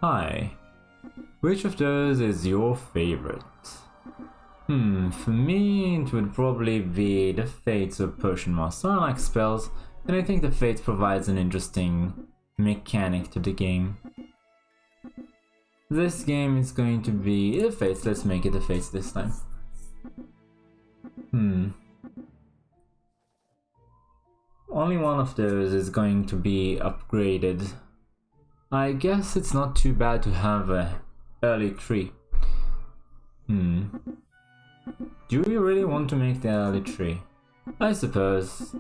Hi. Which of those is your favorite? For me it would probably be the Fates or Potion Master. I like spells, and I think the Fates provides an interesting mechanic to the game. This game is going to be the Fates. Let's make it the Fates this time. Only one of those is going to be upgraded. I guess it's not too bad to have a early tree. Do we really want to make the early tree? I suppose.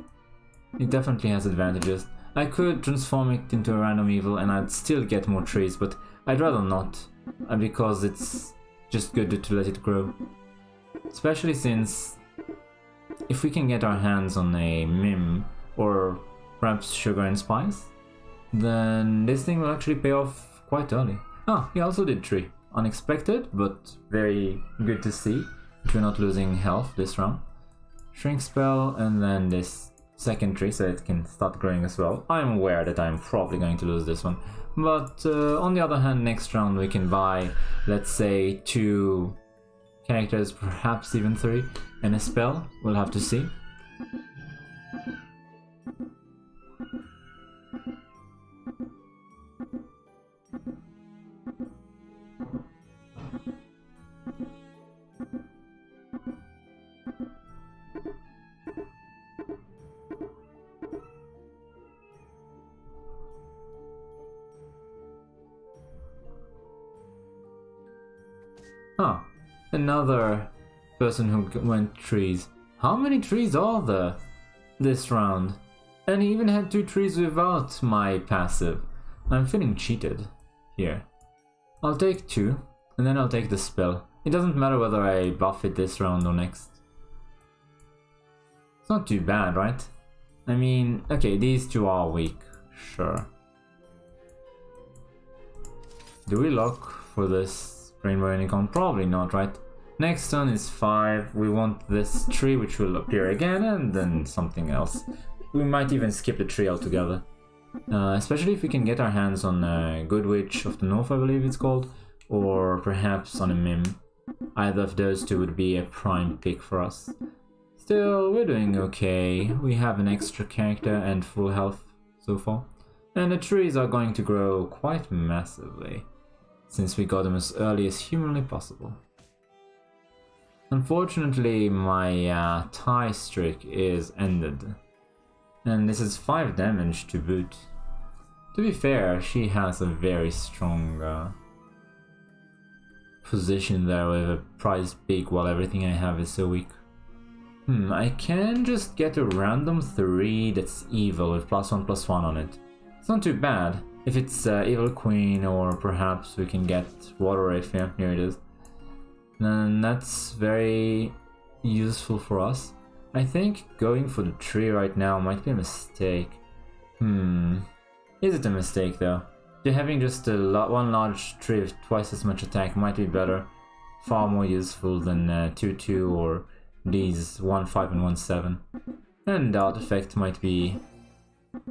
It definitely has advantages. I could transform it into a random evil and I'd still get more trees, but I'd rather not, because it's just good to let it grow. Especially since if we can get our hands on a Mim, or perhaps Sugar and Spice, then this thing will actually pay off quite early. Ah, he also did tree. Unexpected, but very good to see that we're not losing health this round. Shrink spell, and then this second tree so it can start growing as well. I'm aware that I'm probably going to lose this one, but on the other hand, next round we can buy, let's say, 2 characters, perhaps even 3, and a spell. We'll have to see. Ah, another person who went trees. How many trees are there this round? And he even had 2 trees without my passive. I'm feeling cheated here. I'll take 2, and then I'll take the spell. It doesn't matter whether I buff it this round or next. It's not too bad, right? I mean, okay, these 2 are weak, sure. Do we lock for this Rainbow Unicorn? Probably not, right? Next turn is 5. We want this tree, which will appear again, and then something else. We might even skip the tree altogether. Especially if we can get our hands on a Good Witch of the North, I believe it's called, or perhaps on a Mim. Either of those 2 would be a prime pick for us. Still, we're doing okay. We have an extra character and full health so far. And the trees are going to grow quite massively, since we got them as early as humanly possible. Unfortunately, my tie streak is ended. And this is 5 damage to boot. To be fair, she has a very strong position there with a prize peak while everything I have is so weak. I can just get a random 3 that's evil with +1/+1 on it. It's not too bad. If it's Evil Queen, or perhaps we can get Water Wraith, yeah, here it is. Then that's very useful for us. I think going for the tree right now might be a mistake. Is it a mistake though? Having just one large tree with twice as much attack might be better. Far more useful than 2/2 or these 1/5 and 1/7. And the artifact might be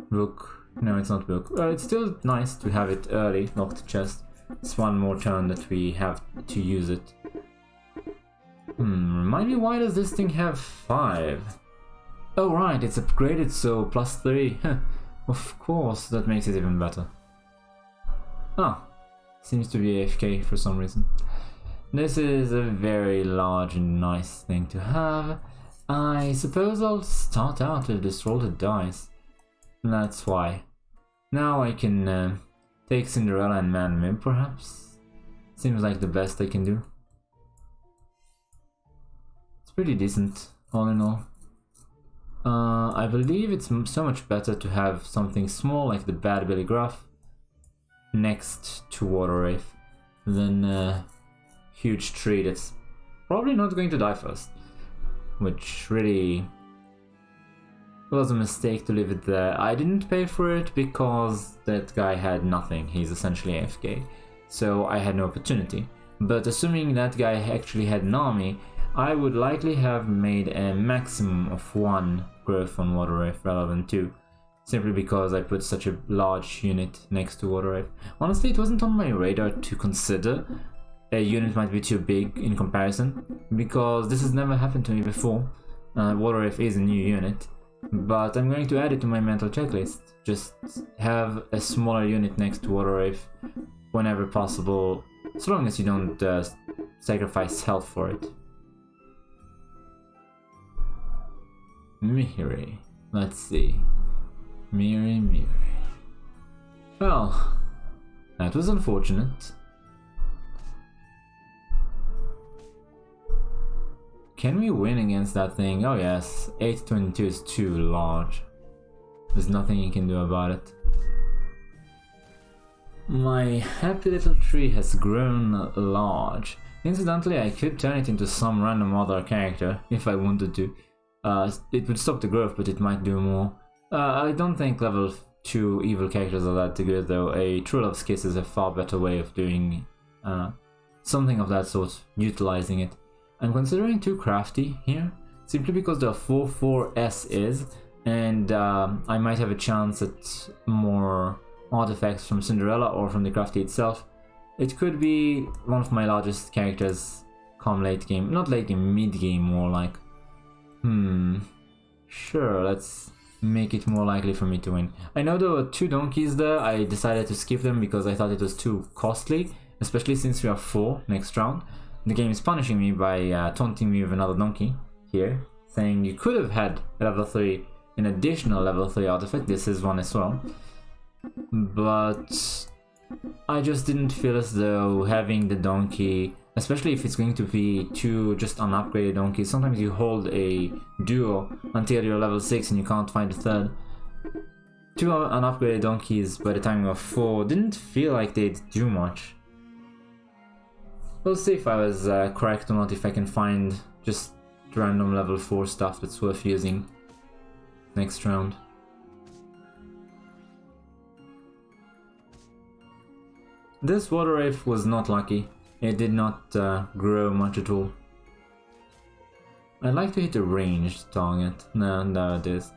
Book. No, it's not Book. It's still nice to have it early, Locked Chest. It's one more turn that we have to use it. Remind me, why does this thing have 5? Oh right, it's upgraded, so +3. Of course, that makes it even better. Ah, seems to be AFK for some reason. This is a very large and nice thing to have. I suppose I'll start out with this rolled dice. That's why. Now I can take Cinderella and Man Mim, perhaps. Seems like the best I can do. It's pretty decent, all in all. I believe it's so much better to have something small like the Bad Billy Gruff next to Water Wraith than a huge tree that's probably not going to die first. Which really was a mistake to leave it there. I didn't pay for it because that guy had nothing. He's essentially AFK, so I had no opportunity. But assuming that guy actually had an army, I would likely have made a maximum of 1 growth on Water Wraith rather than 2. simply because I put such a large unit next to Water Wave. Honestly, it wasn't on my radar to consider a unit might be too big in comparison, because this has never happened to me before. Water Wave is a new unit, but I'm going to add it to my mental checklist. Just have a smaller unit next to Water Wave whenever possible, so long as you don't sacrifice health for it. Miri. Let's see. Miri. Well, that was unfortunate. Can we win against that thing? Oh yes, 822 is too large. There's nothing you can do about it. My happy little tree has grown large. Incidentally, I could turn it into some random other character if I wanted to. It would stop the growth, but it might do more. I don't think level 2 evil characters are that good though. A True Love's Kiss is a far better way of doing something of that sort, utilizing it. I'm considering too crafty here, simply because there are 4 S's, and I might have a chance at more artifacts from Cinderella or from the crafty itself. It could be one of my largest characters come late game. Not late game, mid game more like. Sure, let's make it more likely for me to win. I know there were 2 donkeys there. I decided to skip them because I thought it was too costly, especially since we are 4 next round. The game is punishing me by taunting me with another donkey here, saying you could have had level 3, an additional level 3 artifact. This is one as well. But I just didn't feel as though having the donkey, especially if it's going to be 2 just unupgraded donkeys. Sometimes you hold a duo until you're level 6 and you can't find a third. 2 unupgraded donkeys by the time you're 4 didn't feel like they'd do much. We'll see if I was correct or not, if I can find just random level 4 stuff that's worth using next round. This Water Wave was not lucky. It did not grow much at all. I'd like to hit a ranged target. No it is.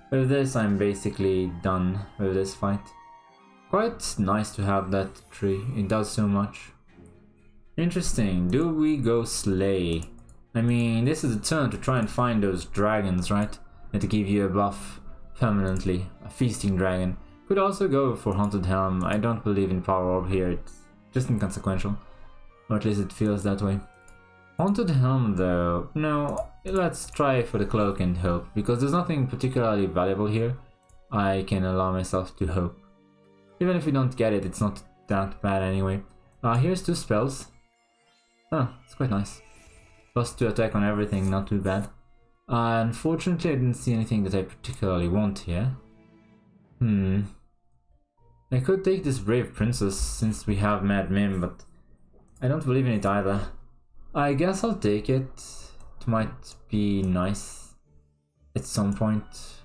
With this I'm basically done with this fight. Quite nice to have that tree, it does so much. Interesting, do we go slay? I mean, this is a turn to try and find those dragons, right? And to give you a buff permanently, a feasting dragon. Could also go for Haunted Helm. I don't believe in Power Orb here, it's just inconsequential. Or at least it feels that way. Haunted Helm though, no, let's try for the Cloak and Hope, because there's nothing particularly valuable here. I can allow myself to hope. Even if we don't get it, it's not that bad anyway. Here's 2 spells. Oh, it's quite nice. +2 attack on everything, not too bad. Unfortunately, I didn't see anything that I particularly want here. I could take this Brave Princess since we have Mad Mim, but I don't believe in it either. I guess I'll take it. It might be nice at some point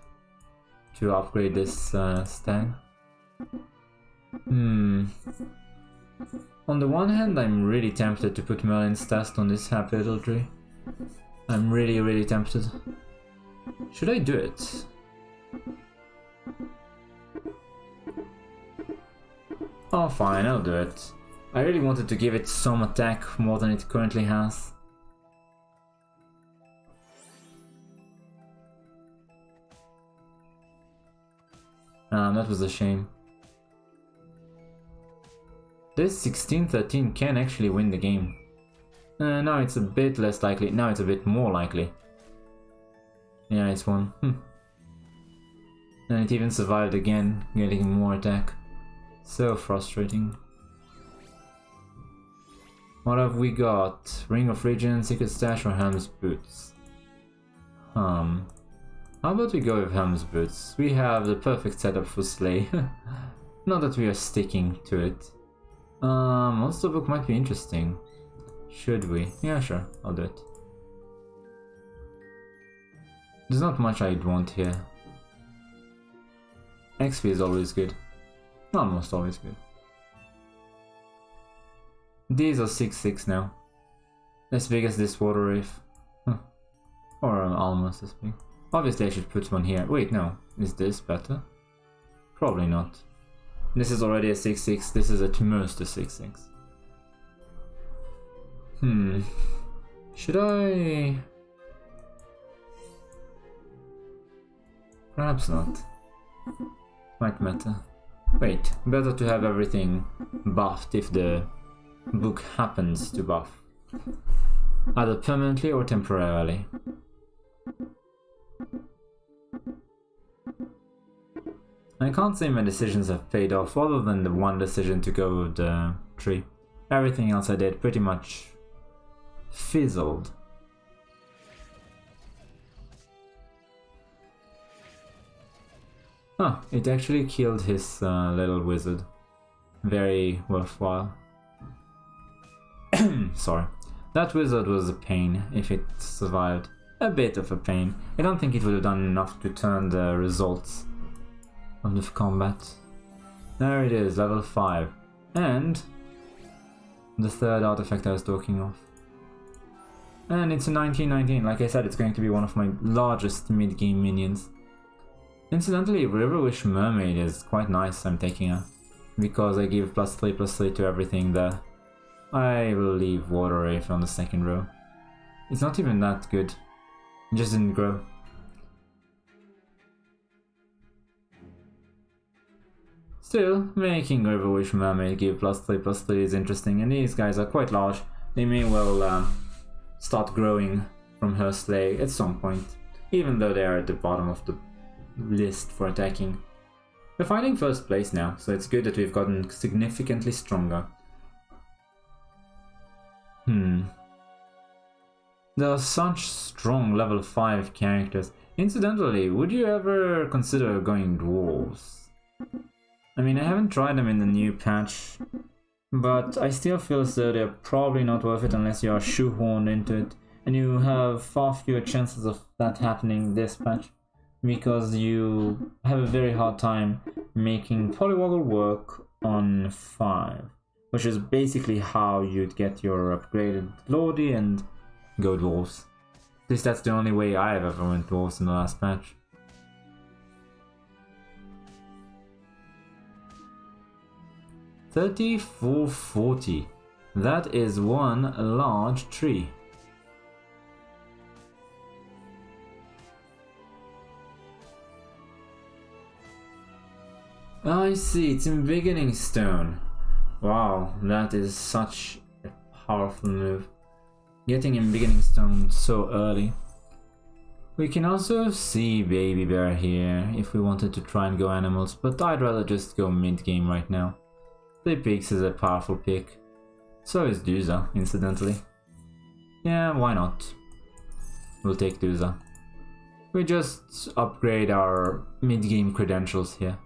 to upgrade this stag. On the one hand, I'm really tempted to put Merlin's test on this happy little tree. I'm really tempted. Should I do it? Oh fine, I'll do it. I really wanted to give it some attack more than it currently has. That was a shame. This 16-13 can actually win the game. Now it's a bit less likely, now it's a bit more likely. Yeah, it's won. And it even survived again, getting more attack. So frustrating. What have we got? Ring of Region, Secret Stash, or Helm's Boots? How about we go with Helm's Boots? We have the perfect setup for Slay. Not that we are sticking to it. Monster Book might be interesting. Should we? Yeah, sure, I'll do it. There's not much I'd want here. XP is always good. Almost always good. These are 6-6 now. As big as this Water Wave. Or almost as big. Obviously I should put one here. Wait, no. Is this better? Probably not. This is already a 6-6, this is at most a 6-6. Should I... Perhaps not. Might matter. Wait, better to have everything buffed if the book happens to buff. Either permanently or temporarily. I can't say my decisions have paid off other than the one decision to go with the tree. Everything else I did pretty much fizzled. Huh, it actually killed his little wizard. Very worthwhile. Sorry. That wizard was a pain if it survived. A bit of a pain. I don't think it would have done enough to turn the results of the combat. There it is, level 5. And the third artifact I was talking of. And it's a 1919. Like I said, it's going to be one of my largest mid-game minions. Incidentally, Riverwish Mermaid is quite nice, I'm taking her. Because I give +3/+3 to everything there. I will leave Water Wraith on the second row. It's not even that good. It just didn't grow. Still, making Riverwish Mermaid give +3/+3 is interesting, and these guys are quite large. They may well start growing from her sleigh at some point, even though they are at the bottom of the list for attacking. We're fighting first place now, so it's good that we've gotten significantly stronger. There are such strong level 5 characters. Incidentally, would you ever consider going dwarves? I mean, I haven't tried them in the new patch, but I still feel as though they're probably not worth it unless you are shoehorned into it, and you have far fewer chances of that happening this patch, because you have a very hard time making Polywoggle work on 5, which is basically how you'd get your upgraded Lordy and go dwarves. At least that's the only way I've ever went dwarves in the last patch. $34.40. That is one large tree. I see, it's in Beginning Stone. Wow, that is such a powerful move. Getting in Beginning Stone so early. We can also see Baby Bear here if we wanted to try and go animals, but I'd rather just go mid-game right now. 3 Pigs is a powerful pick. So is Duza, incidentally. Yeah, why not? We'll take Duza. We just upgrade our mid-game credentials here.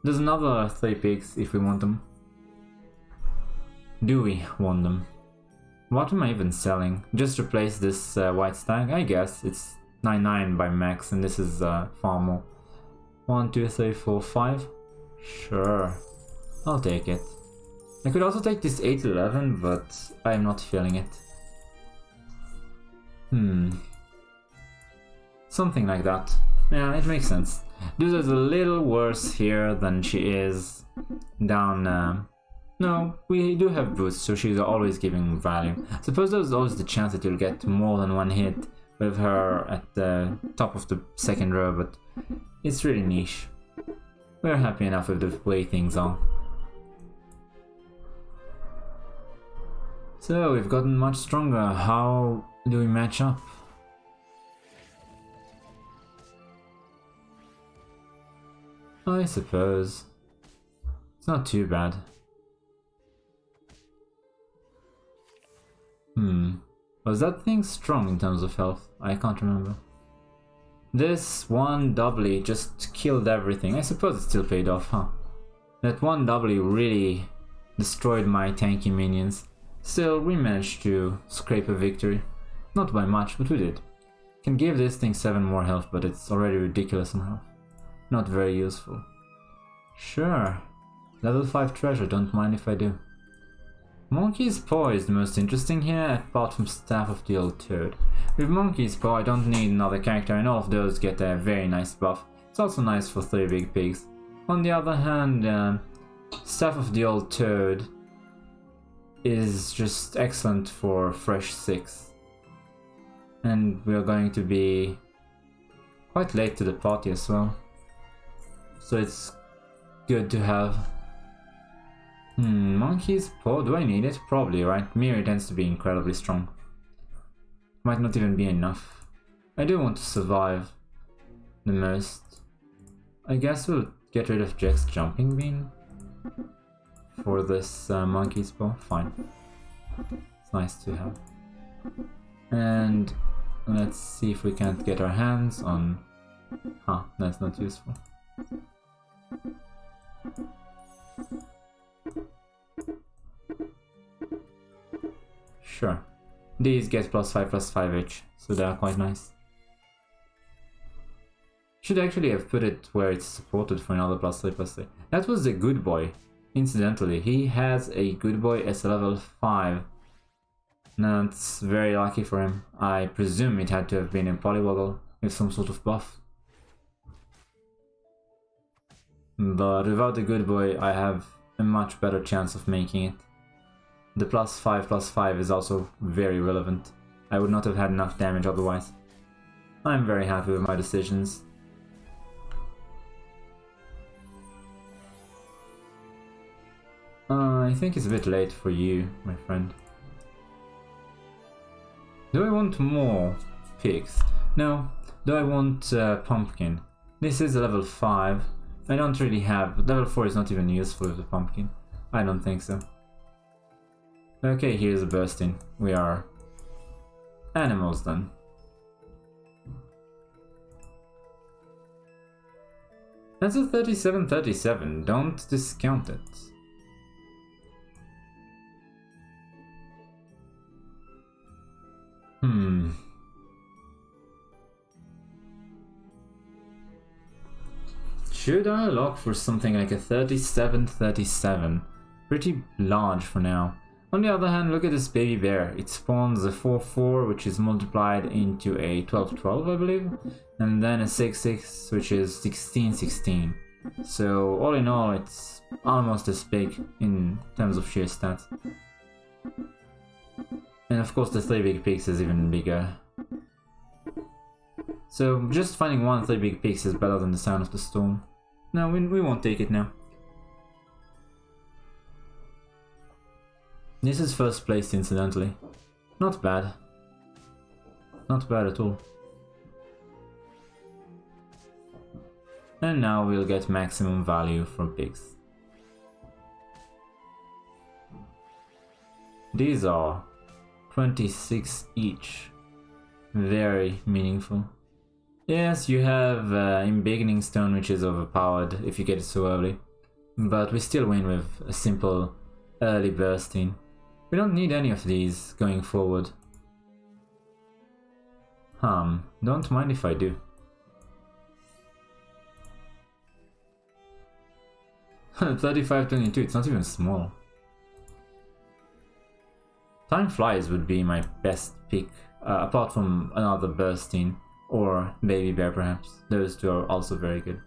There's another 3 Pigs if we want them. Do we want them? What am I even selling? Just replace this white stag? I guess. It's 9/9 by max and this is far more. 1, 2, 3, 4, 5? Sure. I'll take it. I could also take this 8/11, but I'm not feeling it. Something like that. Yeah, it makes sense. Duza's a little worse here than she is down... No, we do have boosts, so she's always giving value. I suppose there's always the chance that you'll get more than one hit with her at the top of the second row, but it's really niche. We're happy enough with the way things are. So, we've gotten much stronger. How do we match up? I suppose. It's not too bad. Was that thing strong in terms of health? I can't remember. This one doubly just killed everything. I suppose it still paid off, huh? That one doubly really destroyed my tanky minions. Still, we managed to scrape a victory. Not by much, but we did. Can give this thing 7 more health, but it's already ridiculous in health. Not very useful. Sure. Level 5 treasure, don't mind if I do. Monkey's Paw is the most interesting here, apart from Staff of the Old Toad. With Monkey's Paw, I don't need another character, and all of those get a very nice buff. It's also nice for 3 big pigs. On the other hand, Staff of the Old Toad is just excellent for fresh 6. And we are going to be quite late to the party as well. So it's good to have. Monkey's Paw, do I need it? Probably, right? Miri tends to be incredibly strong. Might not even be enough. I do want to survive the most. I guess we'll get rid of Jack's Jumping Bean for this Monkey's Paw. Fine. It's nice to have. And let's see if we can't get our hands on... Huh, that's not useful. Sure. These get +5/+5 each, so they are quite nice. Should actually have put it where it's supported for another +3/+3. That was the Good Boy. Incidentally, he has a Good Boy as a level 5. That's very lucky for him. I presume it had to have been a Polywoggle with some sort of buff. But without the Good Boy, I have a much better chance of making it. The +5/+5 is also very relevant. I would not have had enough damage otherwise. I'm very happy with my decisions. I think it's a bit late for you, my friend. Do I want more pigs? No. Do I want pumpkin? This is a level 5. I don't really have... Level 4 is not even useful with the pumpkin. I don't think so. Okay, here's a bursting. We are animals then. That's a 37/37. Don't discount it. Should I look for something like a 37/37? Pretty large for now. On the other hand, look at this baby bear. It spawns a 4/4, which is multiplied into a 12/12, I believe, and then a 6/6, which is 16/16. So all in all, it's almost as big in terms of sheer stats. And of course, the 3 big pigs is even bigger. So just finding 1 3 big pigs is better than the Sound of the Storm. No, we won't take it now. This is first place, incidentally. Not bad. Not bad at all. And now we'll get maximum value from pigs. These are 26 each. Very meaningful. Yes, you have Embiggening Stone, which is overpowered if you get it so early. But we still win with a simple early bursting. We don't need any of these going forward. Don't mind if I do. 35/22, it's not even small. Time Flies would be my best pick, apart from another bursting or Baby Bear perhaps. Those two are also very good.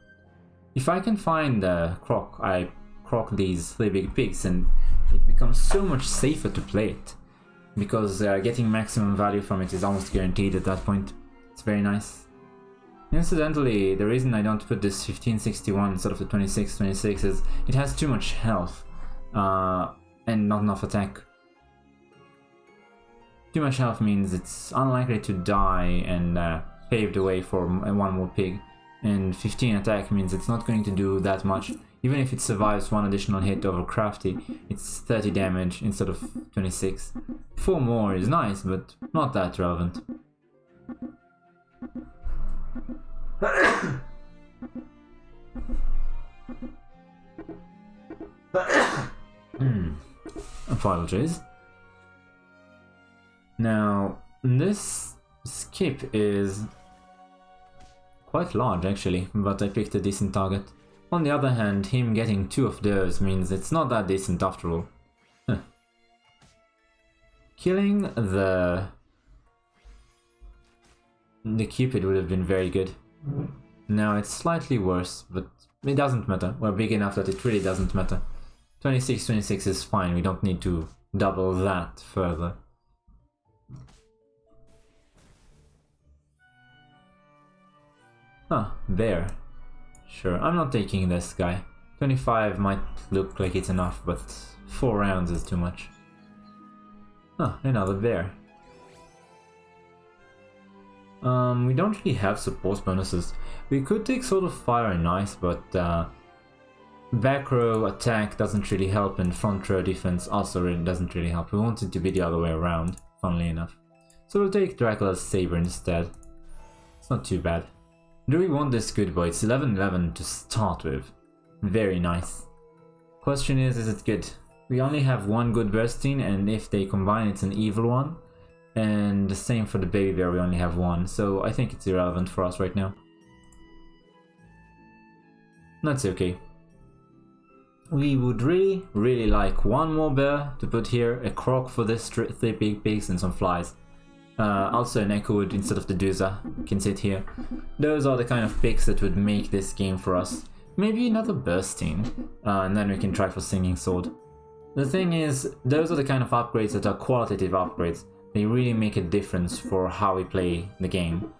If I can find Croc, I croc these 3 big pigs and it becomes so much safer to play it. Because getting maximum value from it is almost guaranteed at that point. It's very nice. Incidentally, the reason I don't put this 1561 instead of the 2626 is it has too much health and not enough attack. Too much health means it's unlikely to die and pave the way for 1 more pig. And 15 attack means it's not going to do that much. Even if it survives 1 additional hit over Crafty, it's 30 damage instead of 26. 4 more is nice, but not that relevant. Apologies. Now, this skip is quite large actually, but I picked a decent target. On the other hand, him getting 2 of those means it's not that decent after all. Killing the Cupid would have been very good. Now it's slightly worse, but it doesn't matter. We're big enough that it really doesn't matter. 26 is fine, we don't need to double that further. Huh, bear. Sure, I'm not taking this guy. 25 might look like it's enough, but 4 rounds is too much. Huh, another bear. We don't really have support bonuses. We could take Sword of Fire and Ice, but back row attack doesn't really help, and front row defense also really doesn't really help. We want it to be the other way around, funnily enough. So we'll take Dracula's Saber instead. It's not too bad. Do we want this good boy? It's 11-11 to start with. Very nice. Question is it good? We only have one good Burstine, and if they combine it's an evil one. And the same for the baby bear, we only have one, so I think it's irrelevant for us right now. That's okay. We would really like one more bear to put here, a croc for this 3 big pigs and some flies. Also an Echowood instead of the Dusa can sit here. Those are the kind of picks that would make this game for us. Maybe another Burstine, and then we can try for Singing Sword. The thing is, those are the kind of upgrades that are qualitative upgrades. They really make a difference for how we play the game.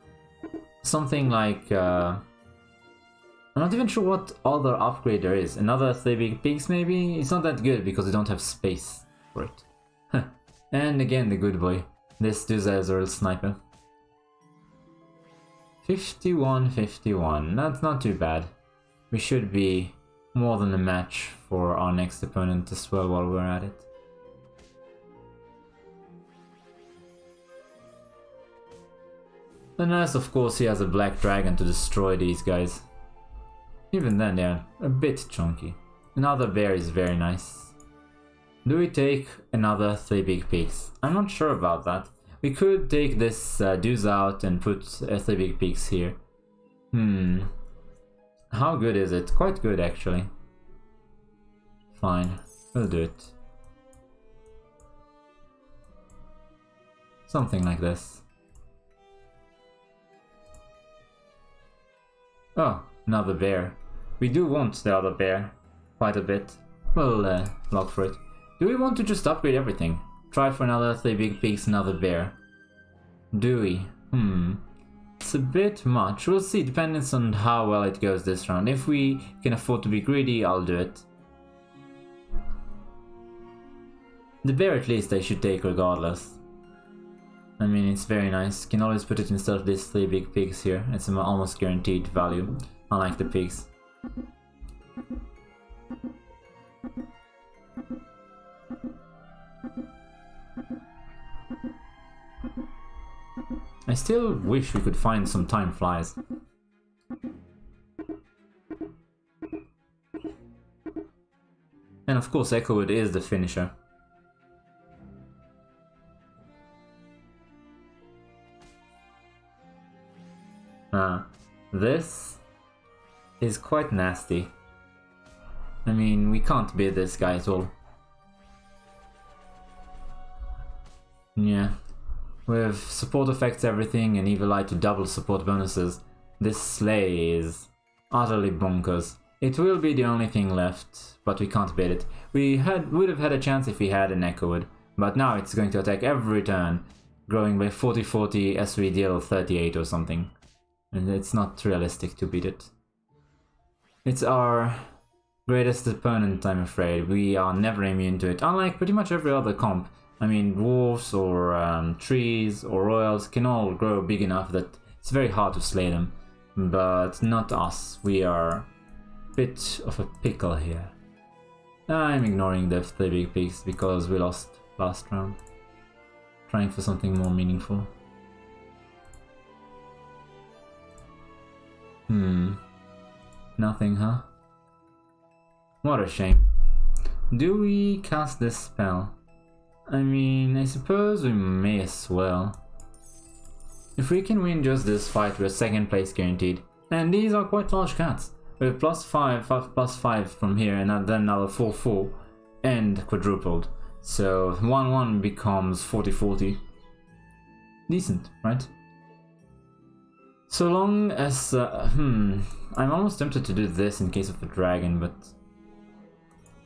Something like, I'm not even sure what other upgrade there is. Another 3 big pigs maybe? It's not that good because we don't have space for it. And again the good boy. This Dusa is a real sniper. 51-51, that's not too bad. We should be more than a match for our next opponent as well while we're at it. Unless of course he has a black dragon to destroy these guys. Even then they're a bit chunky. Another bear is very nice. Do we take another 3 big pigs? I'm not sure about that. We could take this Dusa out and put 3 big pigs here. How good is it? Quite good actually. Fine, we'll do it. Something like this. Oh, another bear. We do want the other bear quite a bit. We'll lock for it. Do we want to just upgrade everything? Try for another 3 big pigs, another bear. Do we? It's a bit much. We'll see, depends on how well it goes this round. If we can afford to be greedy, I'll do it. The bear at least I should take regardless. I mean, it's very nice. Can always put it instead of these 3 big pigs here. It's an almost guaranteed value, unlike the pigs. I still wish we could find some time flies. And of course Echowood is the finisher. This is quite nasty. I mean, we can't beat this guy at all. Yeah. With support effects everything and Evil Eye to double support bonuses, this Slay is utterly bonkers. It will be the only thing left, but we can't beat it. We would have had a chance if we had an Echowood, but now it's going to attack every turn, growing by 40-40 as we deal 38 or something. And it's not realistic to beat it. It's our greatest opponent, I'm afraid. We are never immune to it, unlike pretty much every other comp. I mean, dwarves or trees or royals can all grow big enough that it's very hard to slay them. But not us. We are a bit of a pickle here. I'm ignoring the 3 big pigs because we lost last round. Trying for something more meaningful. Nothing, huh? What a shame. Do we cast this spell? I mean, I suppose we may as well. If we can win just this fight, we're 2nd place guaranteed. And these are quite large cats. We have +5 from here, and then another 4-4, and quadrupled. So 1-1 becomes 40-40. Decent, right? So long as... I'm almost tempted to do this in case of a dragon, but...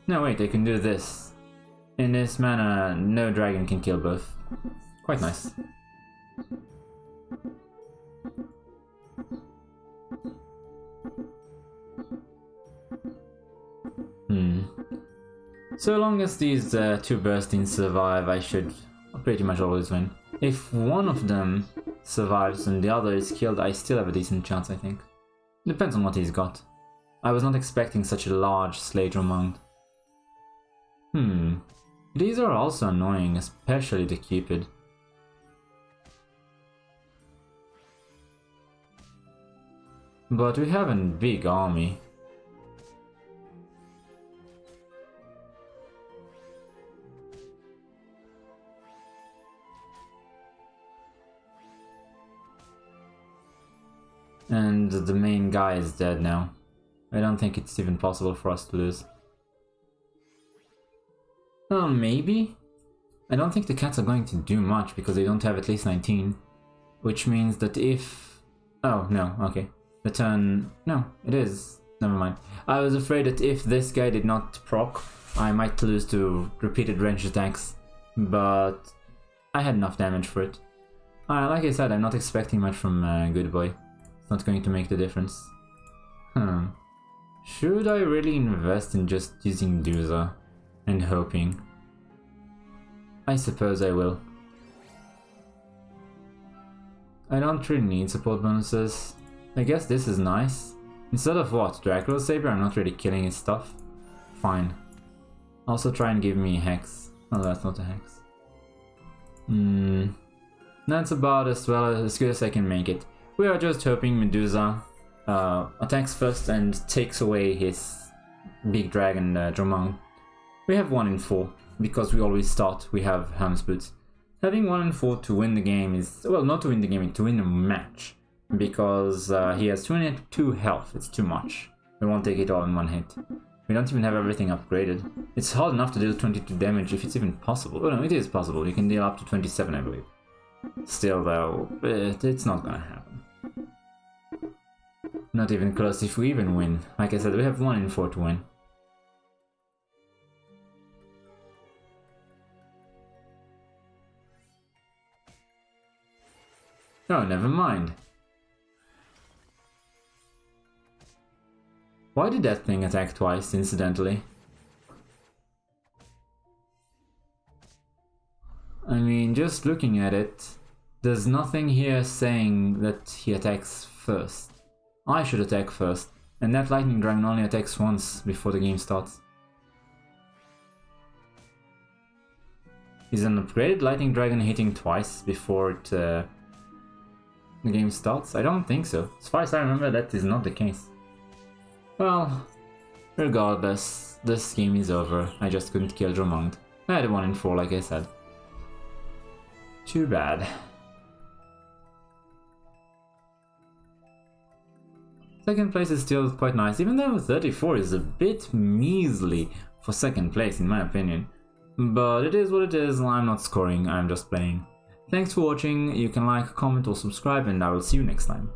No, wait, I can do this. In this manner, no dragon can kill both. Quite nice. So long as these two burstings survive, I should pretty much always win. If one of them survives and the other is killed, I still have a decent chance, I think. Depends on what he's got. I was not expecting such a large Slayer amount. These are also annoying, especially the Cupid. But we have a big army. And the main guy is dead now. I don't think it's even possible for us to lose. Oh, maybe? I don't think the cats are going to do much because they don't have at least 19. Which means that if... Oh, no, okay. The turn... No, it is. Never mind. I was afraid that if this guy did not proc, I might lose to repeated range attacks. But I had enough damage for it. Like I said, I'm not expecting much from Good Boy. It's not going to make the difference. Should I really invest in just using Duza and hoping? I suppose I will. I don't really need support bonuses. I guess this is nice. Instead of what? Dracula's Saber? I'm not really killing his stuff. Fine. Also try and give me a Hex. Oh, that's not a Hex. That's about as good as I can make it. We are just hoping Medusa attacks first and takes away his big dragon Dromang. We have 1 in 4 because we always start. We have Helm's Boots. Having 1 in 4 to win the game is, well, not to win the game, to win a match, because he has 22 health. It's too much. We won't take it all in one hit. We don't even have everything upgraded. It's hard enough to deal 22 damage if it's even possible. Oh no, it is possible. You can deal up to 27, I believe. Still though, it's not gonna happen. Not even close if we even win. Like I said, we have 1 in 4 to win. Oh, never mind. Why did that thing attack twice, incidentally? I mean, just looking at it, there's nothing here saying that he attacks first. I should attack first, and that lightning dragon only attacks once before the game starts. Is an upgraded lightning dragon hitting twice before the game starts? I don't think so. As far as I remember, that is not the case. Well, regardless, this game is over. I just couldn't kill Dromund. I had 1 in 4, like I said. Too bad. Second place is still quite nice, even though 34 is a bit measly for second place in my opinion. But it is what it is, I'm not scoring, I'm just playing. Thanks for watching, you can like, comment or subscribe, and I will see you next time.